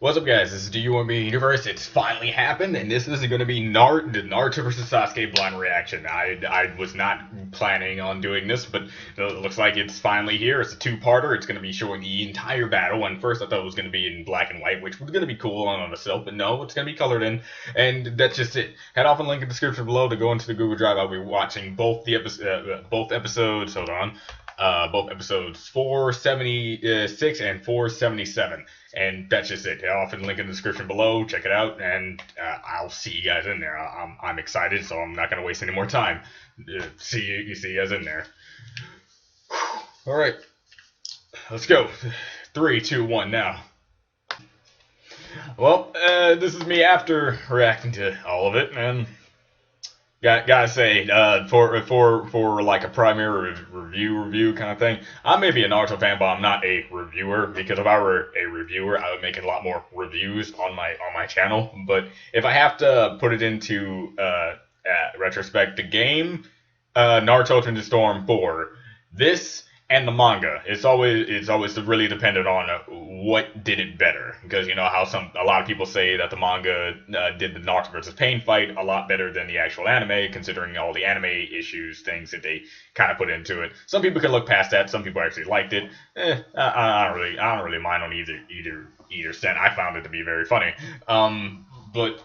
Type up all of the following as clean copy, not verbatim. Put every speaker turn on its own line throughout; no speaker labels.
What's up, guys? This is the UMB Universe. It's finally happened, and this is going to be the Naruto vs. Sasuke blind reaction. I was not planning on doing this, but it looks like it's finally here. It's a two-parter. It's going to be showing the entire battle, and first I thought it was going to be in black and white, which was going to be cool on itself, but no, it's going to be colored in, and that's just it. Head off and link in the description below to go into the Google Drive. I'll be watching both episodes. Hold on. Both episodes 476 and 477. And that's just it. I'll often link in the description below. Check it out, and I'll see you guys in there. I'm excited, so I'm not going to waste any more time. See you guys in there. All right. Let's go. 3, 2, 1 now. Well, this is me after reacting to all of it, and gotta say, for like a primary review kind of thing, I may be a Naruto fan, but I'm not a reviewer, because if I were a reviewer, I would make a lot more reviews on my channel. But if I have to put it into retrospect, the game Naruto Ultimate Storm 4, this and the manga, it's always really dependent on what did it better, because you know how a lot of people say that the manga did the Naruto versus Pain fight a lot better than the actual anime, considering all the anime things that they kind of put into it. Some people can look past that. Some people actually liked it. I don't really mind on either set. I found it to be very funny. But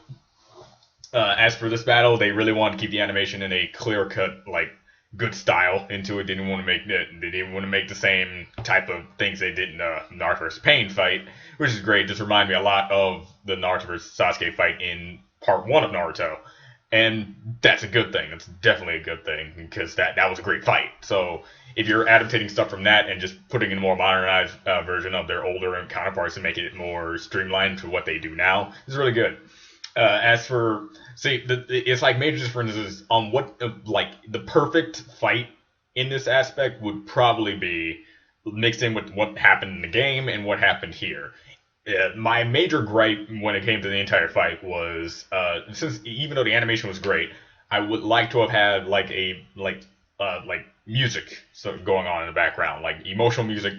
as for this battle, they really wanted to keep the animation in a clear cut, like, good style into it. They didn't want to make the same type of things they did in the Naruto vs. Pain fight, which is great. Just remind me a lot of the Naruto vs. Sasuke fight in part 1 of Naruto, and that's a good thing. That's definitely a good thing, because that was a great fight. So if you're adapting stuff from that and just putting in a more modernized version of their older counterparts and making it more streamlined to what they do now, it's really good. As for, it's like major differences on what, like, the perfect fight in this aspect would probably be mixed in with what happened in the game and what happened here. My major gripe when it came to the entire fight was, since even though the animation was great, I would like to have had like music going on in the background, like emotional music,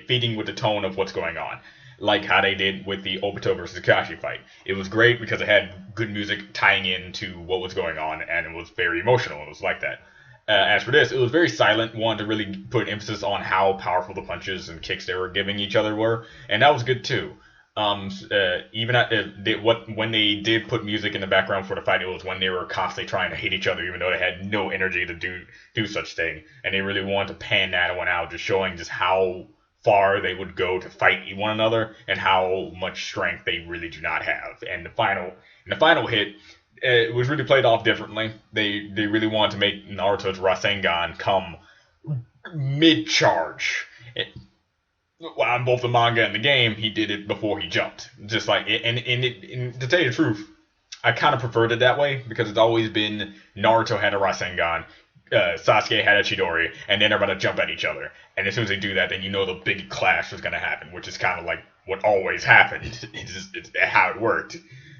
feeding with the tone of what's going on, like how they did with the Obito versus Kakashi fight. It was great because it had good music tying into what was going on, and it was very emotional. It was like that. As for this, it was very silent. Wanted to really put emphasis on how powerful the punches and kicks they were giving each other were, and that was good too. When they did put music in the background for the fight, it was when they were constantly trying to hate each other, even though they had no energy to do such thing, and they really wanted to pan that one out, just showing just how far they would go to fight one another and how much strength they really do not have. And the final hit, it was really played off differently. They really wanted to make Naruto's Rasengan come mid-charge. On both the manga and the game, he did it before he jumped. Just like, and to tell you the truth, I kind of preferred it that way, because it's always been Naruto had a Rasengan, Sasuke had a Chidori, and then they're about to jump at each other. And as soon as they do that, then you know the big clash was going to happen, which is kind of like what always happened. It's how it worked.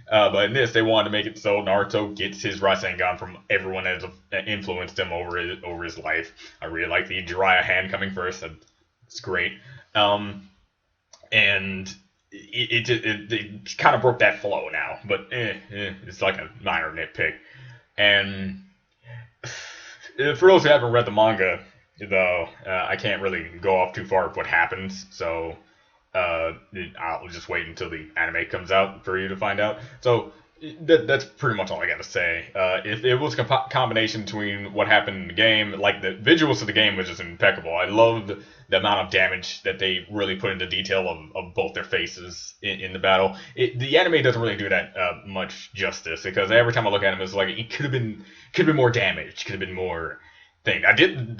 But in this, they wanted to make it so Naruto gets his Rasengan from everyone that has influenced him over his life. I really like the Jiraiya hand coming first. It's great. And it kind of broke that flow now. But it's like a minor nitpick. And for those who haven't read the manga, though, I can't really go off too far with what happens, so I'll just wait until the anime comes out for you to find out. So that's pretty much all I gotta say. If it was a combination between what happened in the game, like the visuals of the game was just impeccable. I loved the amount of damage that they really put into detail of both their faces in the battle. The anime doesn't really do that much justice, because every time I look at him, it's like it could have been more damage, could have been more thing. I did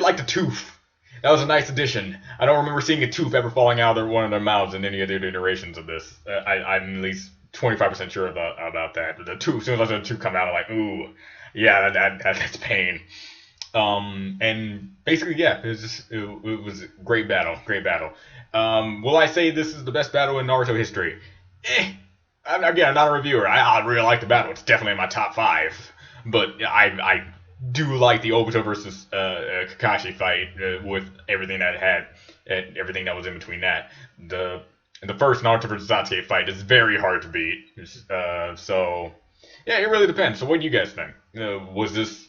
like the tooth. That was a nice addition. I don't remember seeing a tooth ever falling out of one of their mouths in any of their iterations of this. I'm at least 25% sure about that. The tooth, as soon as I saw the tooth come out, I'm like, ooh, yeah, that's pain. And basically, yeah, it was a great battle. Will I say this is the best battle in Naruto history? Again, I'm not a reviewer. I really like the battle. It's definitely in my top 5. But I do like the Obito versus Kakashi fight with everything that it had, and everything that was in between that. the first Naruto versus Sasuke fight is very hard to beat. So yeah, it really depends. So what do you guys think? Was this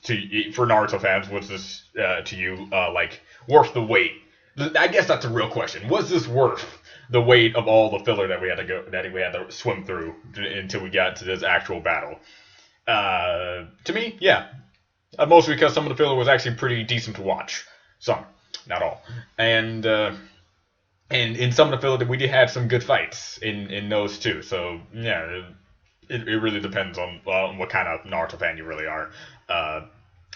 for Naruto fans? Was this to you like worth the wait? I guess that's a real question. Was this worth the weight of all the filler that we had to swim through until we got to this actual battle? To me, yeah. Mostly because some of the filler was actually pretty decent to watch. Some, not all. And in some of the filler, we did have some good fights in those too. So yeah, it really depends on what kind of Naruto fan you really are.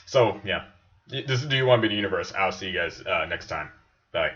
So yeah, this is Do You Want to Be the Universe? I'll see you guys next time. Bye.